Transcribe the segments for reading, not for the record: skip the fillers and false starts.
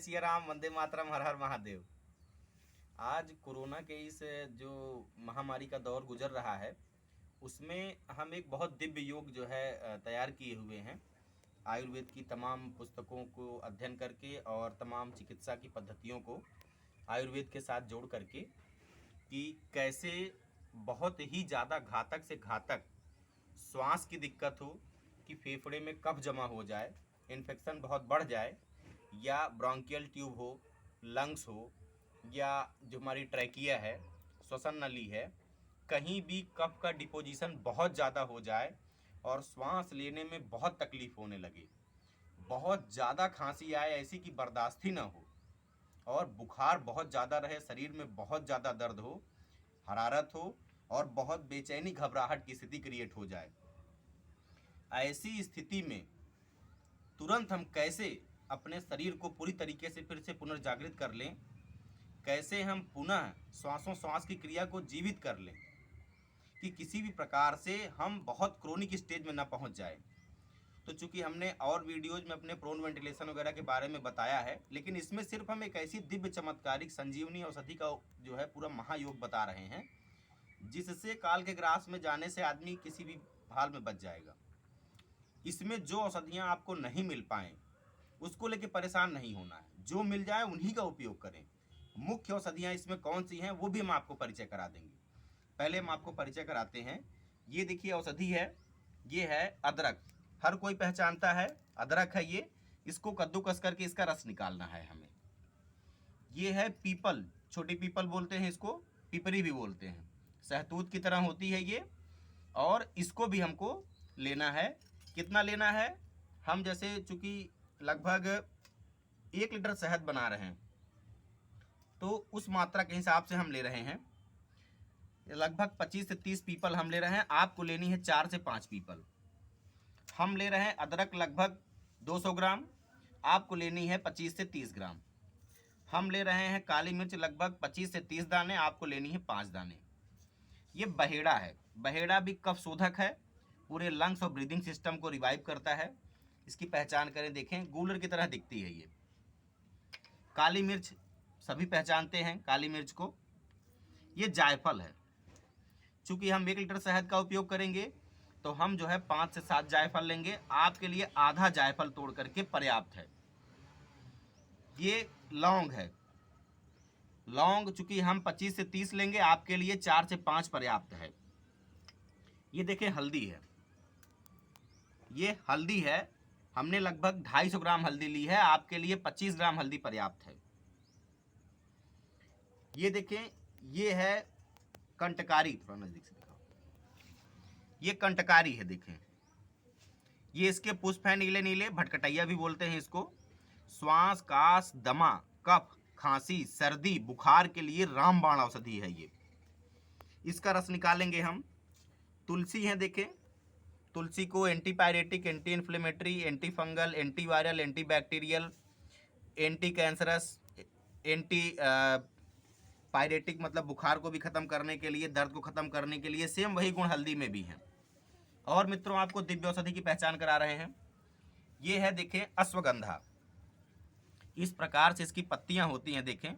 सिया राम, वंदे मातरम, हर हर महादेव। आज कोरोना के इस जो महामारी का दौर गुजर रहा है, उसमें हम एक बहुत दिव्य योग जो है तैयार किए हुए हैं। आयुर्वेद की तमाम पुस्तकों को अध्ययन करके और तमाम चिकित्सा की पद्धतियों को आयुर्वेद के साथ जोड़ करके, कि कैसे बहुत ही ज़्यादा घातक से घातक श्वास की दिक्कत हो, कि फेफड़े में कफ जमा हो जाए, इन्फेक्शन बहुत बढ़ जाए, या ब्रोंकियल ट्यूब हो, लंग्स हो, या जो हमारी ट्रैकिया है, श्वसन नली है, कहीं भी कफ का डिपोजिशन बहुत ज़्यादा हो जाए और श्वास लेने में बहुत तकलीफ होने लगे, बहुत ज़्यादा खांसी आए ऐसी कि बर्दाश्त ही ना हो, और बुखार बहुत ज़्यादा रहे, शरीर में बहुत ज़्यादा दर्द हो, हरारत हो, और बहुत बेचैनी घबराहट की स्थिति क्रिएट हो जाए। ऐसी स्थिति में तुरंत हम कैसे अपने शरीर को पूरी तरीके से फिर से पुनर्जागृत कर लें, कैसे हम पुनः श्वासों श्वास की क्रिया को जीवित कर लें, कि किसी भी प्रकार से हम बहुत क्रोनिक स्टेज में ना पहुंच जाए। तो चूंकि हमने और वीडियोज में अपने प्रोन वेंटिलेशन वगैरह के बारे में बताया है, लेकिन इसमें सिर्फ हम एक ऐसी दिव्य चमत्कारिक संजीवनी औषधि का जो है पूरा महायोग बता रहे हैं, जिससे काल के ग्रास में जाने से आदमी किसी भी हाल में बच जाएगा। इसमें जो औषधियाँ आपको नहीं मिल पाएँ उसको लेके परेशान नहीं होना है, जो मिल जाए उन्हीं का उपयोग करें। मुख्य औषधियाँ इसमें कौन सी हैं वो भी हम आपको परिचय करा देंगे। पहले हम आपको परिचय कराते हैं। ये देखिए औषधि है, ये है अदरक। हर कोई पहचानता है, अदरक है ये। इसको कद्दूकस करके इसका रस निकालना है हमें। ये है पीपल, छोटी पीपल बोलते हैं इसको, पिपरी भी बोलते हैं, सहतूत की तरह होती है ये, और इसको भी हमको लेना है। कितना लेना है? हम जैसे चूंकि लगभग 1 लीटर शहद बना रहे हैं, तो उस मात्रा के हिसाब से हम ले रहे हैं। लगभग 25 से 30 पीपल हम ले रहे हैं। आपको लेनी है 4 से 5 पीपल। हम ले रहे हैं अदरक लगभग 200 ग्राम, आपको लेनी है 25 से 30 ग्राम। हम ले रहे हैं काली मिर्च लगभग 25 से 30 दाने, आपको लेनी है 5 दाने। ये बहेड़ा है, बहेड़ा भी कफ शोधक है, पूरे लंग्स और ब्रीदिंग सिस्टम को रिवाइव करता है। इसकी पहचान करें, देखें गूलर की तरह दिखती है ये। काली मिर्च सभी पहचानते हैं काली मिर्च को। ये जायफल है। चूंकि हम 1 लीटर शहद का उपयोग करेंगे, तो हम जो है 5 से 7 जायफल लेंगे। आपके लिए आधा जायफल तोड़ करके पर्याप्त है। ये लौंग है, लौंग चूंकि हम 25 से 30 लेंगे, आपके लिए 4 से 5 पर्याप्त है। ये देखें हल्दी है, ये हल्दी है, हमने लगभग 250 ग्राम हल्दी ली है, आपके लिए 25 ग्राम हल्दी पर्याप्त है। ये देखें, ये है कंटकारी, थोड़ा नजदीक से दिखाओ। ये कंटकारी है, देखें ये इसके पुष्प हैं नीले नीले, भटकटैया भी बोलते हैं इसको। श्वास, कास, दमा, कफ, खांसी, सर्दी, बुखार के लिए रामबाण औषधि है ये। इसका रस निकालेंगे हम। तुलसी है, देखें तुलसी को antipyretic, anti inflammatory, anti fungal, anti viral, anti bacterial, anti cancerous, anti pyretic मतलब बुखार को भी खत्म करने के लिए, दर्द को खत्म करने के लिए, सेम वही गुण हल्दी में भी हैं। और मित्रों आपको दिव्य औषधि की पहचान करा रहे हैं। ये है देखें अश्वगंधा। इस प्रकार से इसकी पत्तियां होती हैं, देखें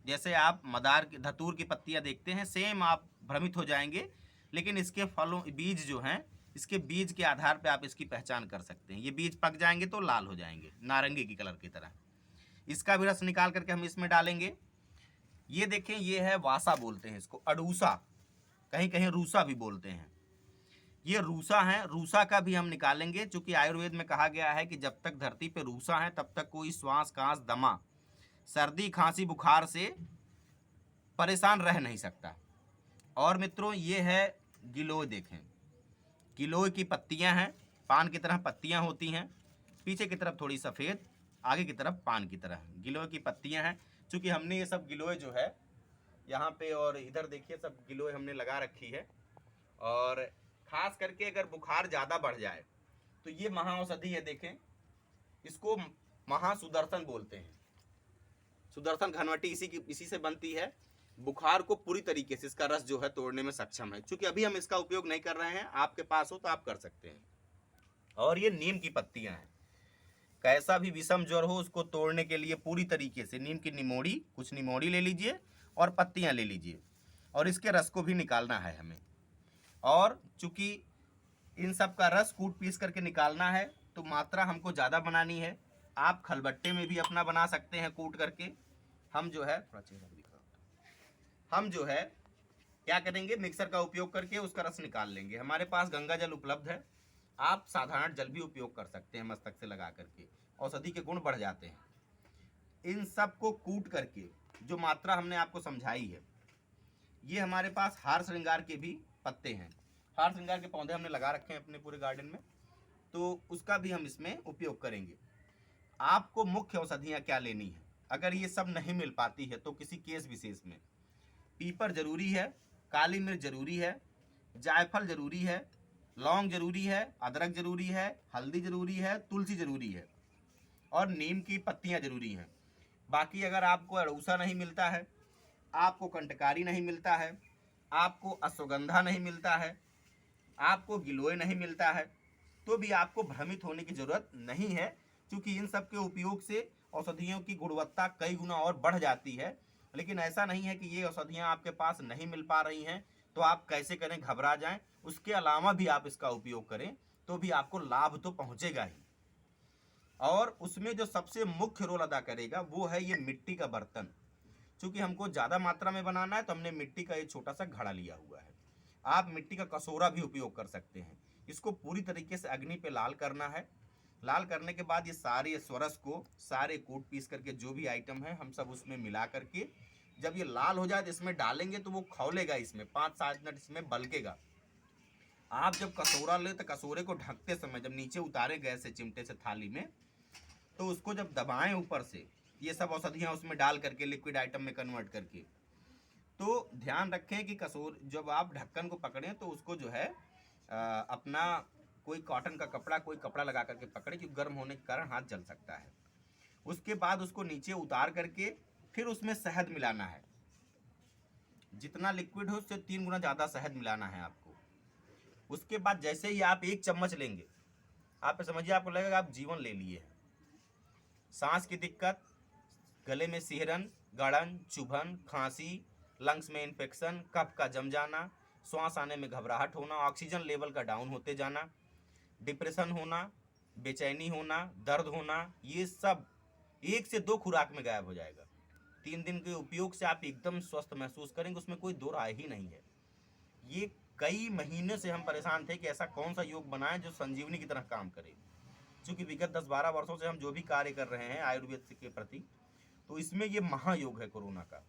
जैसे आप मदार की, धतूर की पत्तियां देखते हैं, सेम आप भ्रमित हो जाएंगे। लेकिन इसके फलों, बीज जो हैं, इसके बीज के आधार पे आप इसकी पहचान कर सकते हैं। ये बीज पक जाएंगे तो लाल हो जाएंगे, नारंगी की कलर की तरह। इसका भी रस निकाल करके हम इसमें डालेंगे। ये देखें, ये है वासा बोलते हैं इसको, अडूसा, कहीं कहीं रूसा भी बोलते हैं। ये रूसा है, रूसा का भी हम निकालेंगे, क्योंकि आयुर्वेद में कहा गया है कि जब तक धरती पे रूसा है तब तक कोई श्वास, कांस, दमा, सर्दी, खांसी, बुखार से परेशान रह नहीं सकता। और मित्रों ये है गिलोय, देखें गिलोय की पत्तियां हैं, पान की तरह पत्तियां होती हैं, पीछे की तरफ थोड़ी सफ़ेद, आगे की तरफ पान की तरह गिलोय की पत्तियां हैं। चूँकि हमने ये सब गिलोय जो है यहाँ पे और इधर देखिए सब गिलोय हमने लगा रखी है। और खास करके अगर बुखार ज़्यादा बढ़ जाए तो ये महाऔषधि है, देखें इसको महासुदर्शन बोलते हैं। सुदर्शन घनवटी इसी से बनती है। बुखार को पूरी तरीके से इसका रस जो है तोड़ने में सक्षम है। चूंकि अभी हम इसका उपयोग नहीं कर रहे हैं, आपके पास हो तो आप कर सकते हैं। और ये नीम की पत्तियां हैं, कैसा भी विषम ज्वर हो उसको तोड़ने के लिए पूरी तरीके से नीम की निमोड़ी, कुछ निमोड़ी ले लीजिए और पत्तियां ले लीजिए और इसके रस को भी निकालना है हमें। और चूंकि इन सब का रस कूट पीस करके निकालना है तो मात्रा हमको ज़्यादा बनानी है। आप खलबट्टे में भी अपना बना सकते हैं कूट करके। हम जो है थोड़ा चेहरा दिखाओ, हम जो है क्या करेंगे, मिक्सर का उपयोग करके उसका रस निकाल लेंगे। हमारे पास गंगा जल उपलब्ध है, आप साधारण जल भी उपयोग कर सकते हैं मस्तक से लगा करके, औषधि के गुण बढ़ जाते हैं। इन सब को कूट करके जो मात्रा हमने आपको समझाई है, ये हमारे पास हार श्रृंगार के भी पत्ते हैं, हार श्रृंगार के पौधे हमने लगा रखे हैं अपने पूरे गार्डन में, तो उसका भी हम इसमें उपयोग करेंगे। आपको मुख्य औषधियाँ क्या लेनी है, अगर ये सब नहीं मिल पाती है तो किसी केस विशेष में पीपर जरूरी है, काली मिर्च जरूरी है, जायफल जरूरी है, लौंग जरूरी है, अदरक जरूरी है, हल्दी जरूरी है, तुलसी जरूरी है और नीम की पत्तियां जरूरी हैं। बाकी अगर आपको अड़ूसा नहीं मिलता है, आपको कंटकारी नहीं मिलता है, आपको अश्वगंधा नहीं मिलता है, आपको गिलोय नहीं मिलता है, तो भी आपको भ्रमित होने की जरूरत नहीं है, क्योंकि इन सब के उपयोग से औषधियों की गुणवत्ता कई गुना और बढ़ जाती है। लेकिन ऐसा नहीं है कि ये औषधियाँ आपके पास नहीं मिल पा रही हैं तो आप कैसे करें, घबरा जाएं। उसके अलावा भी आप इसका उपयोग करें तो भी आपको लाभ तो पहुंचेगा ही। और उसमें जो सबसे मुख्य रोल अदा करेगा वो है ये मिट्टी का बर्तन। चूंकि हमको ज़्यादा मात्रा में बनाना है तो हमने मिट्टी का एक छोटा सा घड़ा लिया हुआ है। आप मिट्टी का कटोरा भी उपयोग कर सकते हैं। इसको पूरी तरीके से अग्नि पे लाल करना है। लाल करने के बाद ये सारे स्वरस को, सारे कूट पीस करके जो भी आइटम है हम सब उसमें मिला करके जब ये लाल हो जाए तो इसमें डालेंगे तो वो खौलेगा, इसमें 5-7 मिनट इसमें बलकेगा। आप जब कटोरा ले तो कटोरे को ढकते समय जब नीचे उतारे गैस से चिमटे से थाली में, तो उसको जब दबाएं ऊपर से, ये सब औषधियाँ उसमें डाल करके लिक्विड आइटम में कन्वर्ट करके, तो ध्यान रखें कि कसूर जब आप ढक्कन को पकड़ें तो उसको जो है अपना कोई कॉटन का कपड़ा, कोई कपड़ा लगा करके पकड़े, क्योंकि गर्म होने के कारण हाथ जल सकता है। उसके बाद उसको नीचे उतार करके फिर उसमें शहद मिलाना है। जितना लिक्विड हो उससे 3 गुना ज़्यादा शहद मिलाना है आपको। उसके बाद जैसे ही आप 1 चम्मच लेंगे, आप समझिए आपको लगेगा आप जीवन ले लिए हैं। सांस की दिक्कत, गले में सिहरन, गड़न, चुभन, खांसी, लंग्स में इन्फेक्शन, कफ का जम जाना, श्वास आने में घबराहट होना, ऑक्सीजन लेवल का डाउन होते जाना, डिप्रेशन होना, बेचैनी होना, दर्द होना, ये सब 1 से 2 खुराक में गायब हो जाएगा। 3 दिन के उपयोग से आप एकदम स्वस्थ महसूस करेंगे, उसमें कोई दो राय ही नहीं है। ये कई महीने से हम परेशान थे कि ऐसा कौन सा योग बनाएं जो संजीवनी की तरह काम करे। चूँकि विगत 10-12 वर्षों से हम जो भी कार्य कर रहे हैं आयुर्वेद के प्रति, तो इसमें ये महायोग है कोरोना का।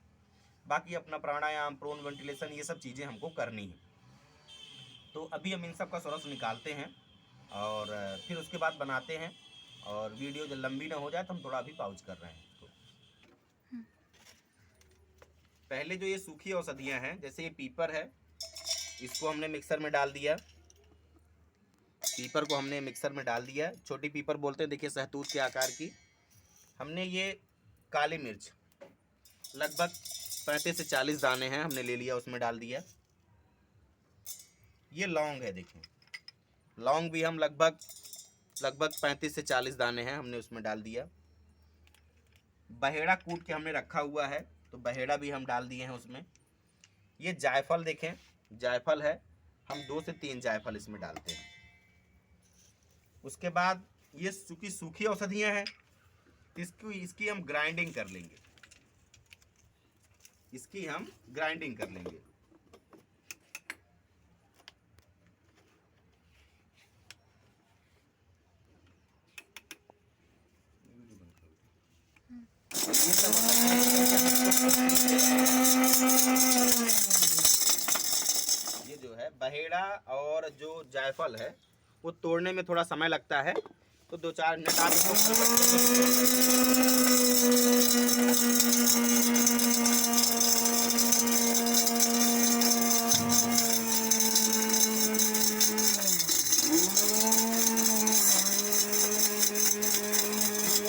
बाकी अपना प्राणायाम, प्रोन वेंटिलेशन, ये सब चीज़ें हमको करनी है। तो अभी हम इन सब का सरस निकालते हैं और फिर उसके बाद बनाते हैं। और वीडियो जब लंबी ना हो जाए तो हम थोड़ा अभी पाउज कर रहे हैं इसको। पहले जो ये सूखी औषधियाँ हैं, जैसे ये पीपर है, इसको हमने मिक्सर में डाल दिया। पीपर को हमने मिक्सर में डाल दिया, छोटी पीपर बोलते हैं, देखिए सहतूत के आकार की। हमने ये काली मिर्च लगभग 35 से 40 दाने हैं, हमने ले लिया, उसमें डाल दिया। ये लौंग है, देखें लौंग भी हम लगभग 35 से 40 दाने हैं, हमने उसमें डाल दिया। बहेड़ा कूट के हमने रखा हुआ है तो बहेड़ा भी हम डाल दिए हैं उसमें। ये जायफल देखें, जायफल है, हम 2 से 3 जायफल इसमें डालते हैं। उसके बाद ये सूखी औषधियाँ हैं, इसकी हम ग्राइंडिंग कर लेंगे, इसकी हम ग्राइंडिंग कर लेंगे। ये जो है बहेड़ा और जो जायफल है वो तोड़ने में थोड़ा समय लगता है, तो 2-4 मिनट आप इसको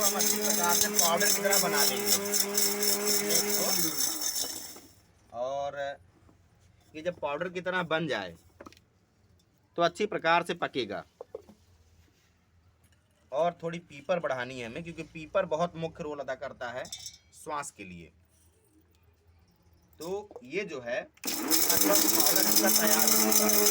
हम अच्छी प्रकार से पाउडर की तरह बना लेंगे और ये जब पाउडर की तरह बन जाए तो अच्छी प्रकार से पकेगा। और थोड़ी पीपर बढ़ानी है हमें, क्योंकि पीपर बहुत मुख्य रोल अदा करता है श्वास के लिए। तो ये जो है लगभग पाउडर इसका तैयार हो चुका है।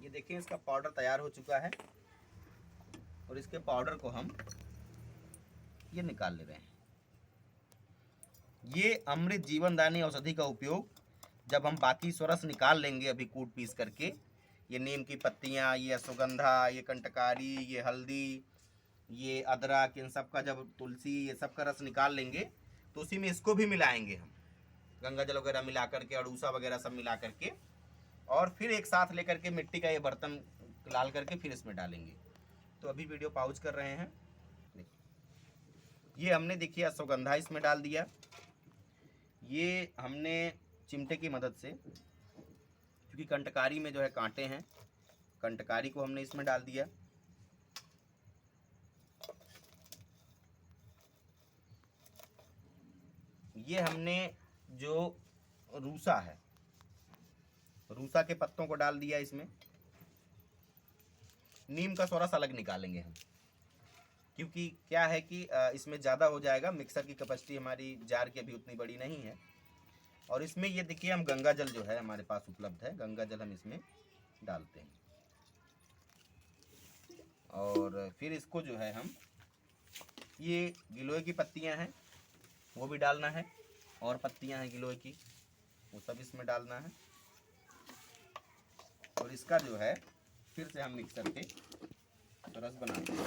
ये देखिए इसका पाउडर तैयार हो चुका है और इसके पाउडर को हम ये निकाल ले रहे हैं। ये अमृत जीवनदायिनी औषधि का उपयोग जब हम बाकी स्वरस निकाल लेंगे अभी कूट पीस करके, ये नीम की पत्तियाँ, ये अश्वगंधा, ये कंटकारी, ये हल्दी, ये अदरक, इन सब का जब तुलसी, ये सब का रस निकाल लेंगे तो उसी में इसको भी मिलाएंगे हम, गंगा जल वगैरह मिला करके, अड़ूसा वगैरह सब मिला करके, और फिर एक साथ लेकर के मिट्टी का ये बर्तन लाल करके फिर इसमें डालेंगे। तो अभी वीडियो पॉज कर रहे हैं। ये हमने देखिए अश्वगंधा इसमें डाल दिया, ये हमने चिमटे की मदद से, क्योंकि कंटकारी में जो है कांटे हैं, कंटकारी को हमने इसमें डाल दिया। ये हमने जो रूसा है, रूसा के पत्तों को डाल दिया इसमें। नीम का सोरस अलग निकालेंगे हम, क्योंकि क्या है कि इसमें ज़्यादा हो जाएगा, मिक्सर की कैपेसिटी हमारी जार की अभी उतनी बड़ी नहीं है। और इसमें ये देखिए हम गंगा जल जो है हमारे पास उपलब्ध है, गंगा जल हम इसमें डालते हैं और फिर इसको जो है हम, ये गिलोय की पत्तियां हैं वो भी डालना है, और पत्तियां हैं गिलोय की वो सब इसमें डालना है, और इसका जो है फिर से हम मिक्सर पे रस बनाते हैं।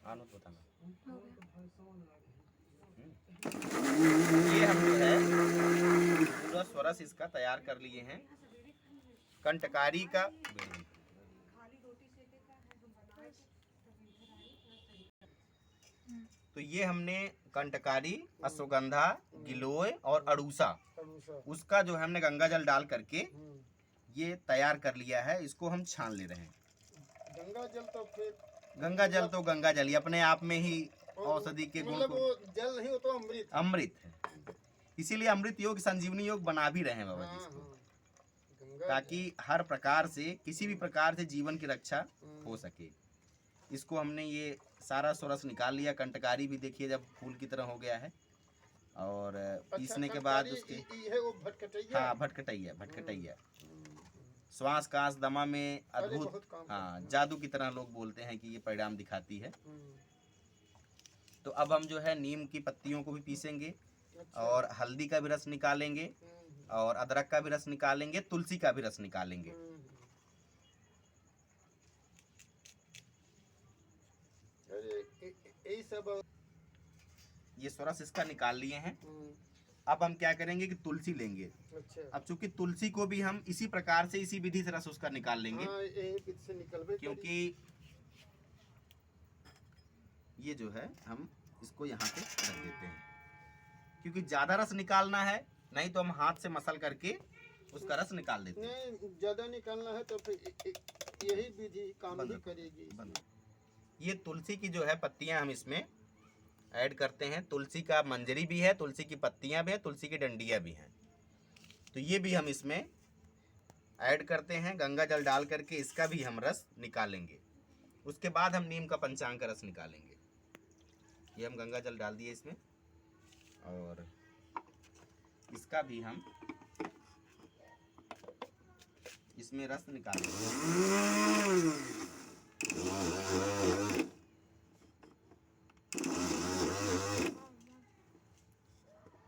आनो तो बताना। ये हम जो है पूरा स्वरस इसका तैयार कर लिए हैं, कंटकारी का। तो ये हमने कंटकारी, अश्वगंधा, गिलोय और अड़ूसा, उसका जो है हमने गंगा जल डाल करके ये तैयार कर लिया है। इसको हम छान ले रहे हैं। गंगा जल तो फिर गंगा जल ही अपने आप में ही औषधि के गुण मतलब वो जल नहीं, वो तो अमृत अमृत है। इसीलिए अमृत योग संजीवनी योग बना भी रहे हैं बाबा जी इसको, ताकि हर प्रकार से, किसी भी प्रकार से जीवन की रक्षा हो सके। इसको हमने ये सारा सोरस निकाल लिया। कंटकारी भी देखिए जब फूल की तरह हो गया है, और पीसने के बाद उसके है वो भटकटैया। हाँ भटकटैया श्वास कांस दमा में अद्भुत, हाँ जादू की तरह लोग बोलते हैं कि ये परिणाम दिखाती है। तो अब हम जो है नीम की पत्तियों को भी पीसेंगे, और हल्दी का भी रस निकालेंगे, और अदरक का भी रस निकालेंगे, तुलसी का भी रस निकालेंगे। ये सोरस इसका निकाल लिए हैं। अब हम क्या करेंगे कि तुलसी लेंगे। अच्छा। अब चूंकि तुलसी को भी हम इसी प्रकार से, इसी विधि से रस उसका निकाल लेंगे। क्योंकि ये जो है हम इसको यहाँ पे रख देते हैं, क्योंकि ज्यादा रस निकालना है, नहीं तो हम हाथ से मसल करके उसका रस निकाल देते हैं। नहीं ज्यादा निकालना है तो फिर यही विधि काम नहीं करेगी। ये तुलसी की जो है पत्तियां हम इसमें ऐड करते हैं। तुलसी का मंजरी भी है, तुलसी की पत्तियां भी है, तुलसी की डंडियां भी हैं। तो ये भी हम इसमें ऐड करते हैं। गंगा जल डाल करके इसका भी हम रस निकालेंगे। उसके बाद हम नीम का पंचांग का रस निकालेंगे। ये हम गंगा जल डाल दिए इसमें, और इसका भी हम इसमें रस निकालेंगे।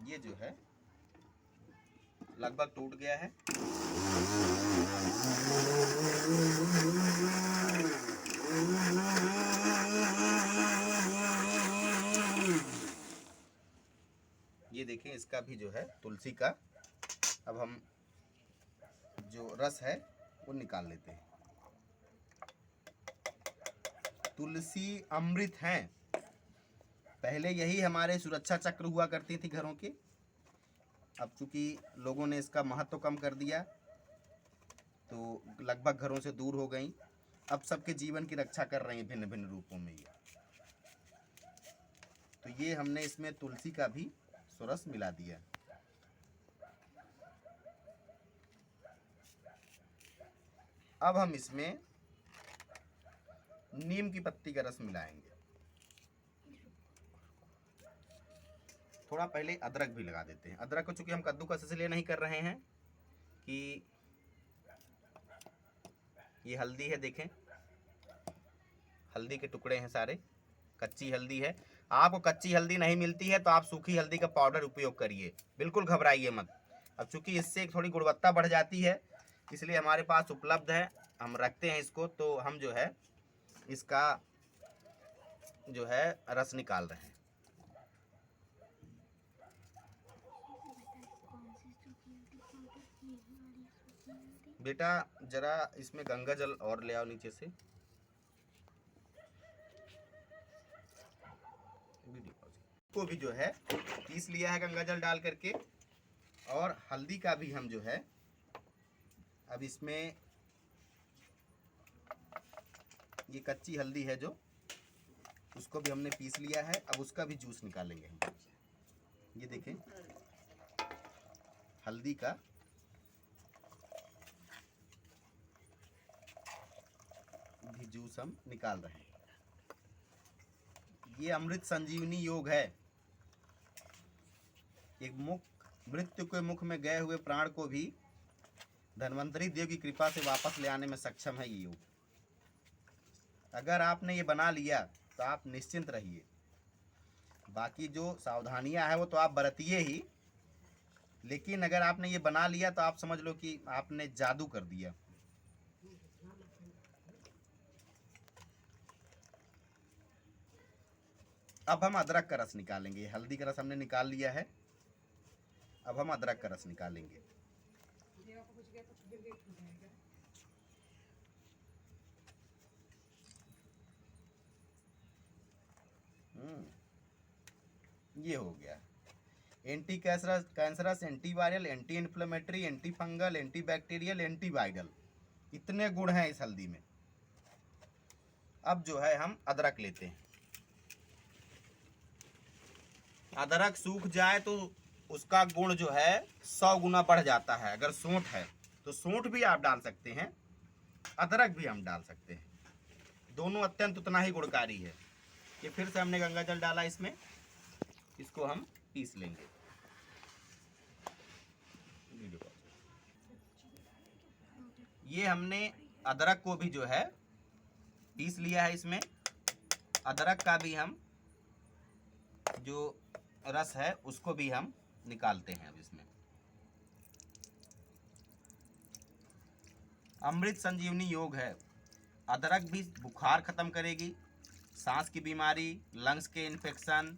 ये जो है लगभग टूट गया है। ये देखें इसका भी जो है तुलसी का, अब हम जो रस है वो निकाल लेते हैं। तुलसी अमृत है। पहले यही हमारे सुरक्षा चक्र हुआ करती थी घरों के। अब चूँकि लोगों ने इसका महत्व कम कर दिया तो लगभग घरों से दूर हो गई। अब सबके जीवन की रक्षा कर रही हैं भिन्न भिन्न रूपों में ये। तो ये हमने इसमें तुलसी का भी सुरस मिला दिया। अब हम इसमें नीम की पत्ती का रस मिलाएंगे। थोड़ा पहले अदरक भी लगा देते हैं। अदरक को चूंकि हम कद्दूकस इसलिए नहीं कर रहे हैं कि ये हल्दी है, देखें हल्दी के टुकड़े हैं सारे, कच्ची हल्दी है। आपको कच्ची हल्दी नहीं मिलती है तो आप सूखी हल्दी का पाउडर उपयोग करिए, बिल्कुल घबराइए मत। अब चूंकि इससे थोड़ी गुणवत्ता बढ़ जाती है इसलिए हमारे पास उपलब्ध है, हम रखते हैं इसको। तो हम जो है इसका जो है रस निकाल रहे हैं। बेटा जरा इसमें गंगा जल और ले आओ नीचे से। को भी जो है पीस लिया है गंगा जल डाल करके। और हल्दी का भी हम जो है अब इसमें, ये कच्ची हल्दी है जो, उसको भी हमने पीस लिया है। अब उसका भी जूस निकालेंगे हम। ये देखें हल्दी का भी जूस हम निकाल रहे हैं। ये अमृत संजीवनी योग है। एक मृत्यु के मुख में गए हुए प्राण को भी धन्वंतरी देव की कृपा से वापस ले आने में सक्षम है ये योग। अगर आपने ये बना लिया तो आप निश्चिंत रहिए। बाकी जो सावधानियां हैं वो तो आप बरतिए ही, लेकिन अगर आपने ये बना लिया तो आप समझ लो कि आपने जादू कर दिया। अब हम अदरक का रस निकालेंगे। हल्दी का रस हमने निकाल लिया है, अब हम अदरक का रस निकालेंगे। ये हो गया। Anti cancerous, antiviral, anti inflammatory, anti fungal, anti bacterial, anti viral, इतने गुण हैं इस हल्दी में। अब जो है हम अदरक लेते हैं। अदरक सूख जाए तो उसका गुण जो है 100 गुना बढ़ जाता है। अगर सूंठ है तो सूंठ भी आप डाल सकते हैं, अदरक भी हम डाल सकते हैं, दोनों अत्यंत उतना ही गुणकारी है। ये फिर से हमने गंगा जल डाला इसमें, इसको हम पीस लेंगे। ये हमने अदरक को भी जो है पीस लिया है। इसमें अदरक का भी हम जो रस है उसको भी हम निकालते हैं। अब इसमें अमृत संजीवनी योग है। अदरक भी बुखार खत्म करेगी, सांस की बीमारी, लंग्स के इन्फेक्शन,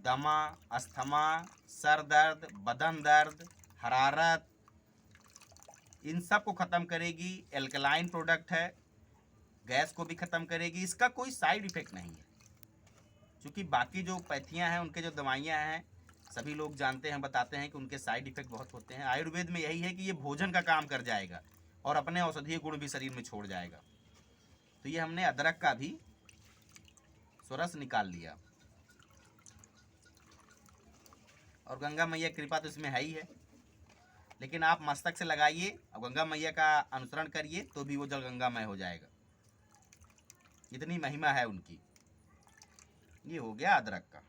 दमा, अस्थमा, सर दर्द, बदन दर्द, हरारत, इन सब को ख़त्म करेगी। एल्कलाइन प्रोडक्ट है, गैस को भी ख़त्म करेगी। इसका कोई साइड इफ़ेक्ट नहीं है, क्योंकि बाकी जो पैथियाँ हैं, उनके जो दवाइयाँ हैं, सभी लोग जानते हैं, बताते हैं कि उनके साइड इफ़ेक्ट बहुत होते हैं। आयुर्वेद में यही है कि ये भोजन का काम कर जाएगा और अपने औषधीय गुण भी शरीर में छोड़ जाएगा। तो ये हमने अदरक का भी सुरस निकाल लिया। और गंगा मैया कृपा तो इसमें है ही है, लेकिन आप मस्तक से लगाइए और गंगा मैया का अनुसरण करिए तो भी वो जल गंगामय हो जाएगा। इतनी महिमा है उनकी। ये हो गया अदरक का।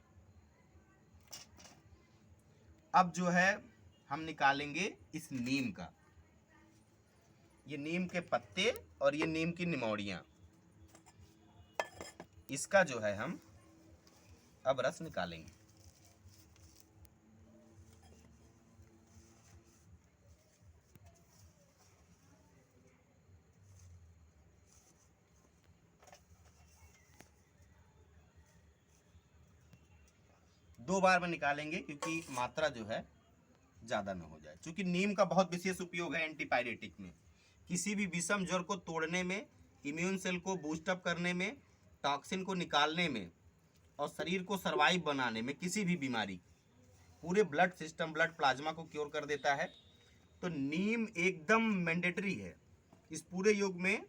अब जो है हम निकालेंगे इस नीम का। ये नीम के पत्ते और ये नीम की निमौड़ियाँ, इसका जो है हम अब रस निकालेंगे। दो बार में निकालेंगे क्योंकि मात्रा जो है ज़्यादा न हो जाए। क्योंकि नीम का बहुत विशेष उपयोग है एंटीपायरेटिक में, किसी भी विषम ज्वर को तोड़ने में, इम्यून सेल को बूस्टअप करने में, टॉक्सिन को निकालने में और शरीर को सर्वाइव बनाने में, किसी भी बीमारी पूरे ब्लड सिस्टम, ब्लड प्लाज्मा को क्योर कर देता है। तो नीम एकदम मैंडेटरी है। इस पूरे योग में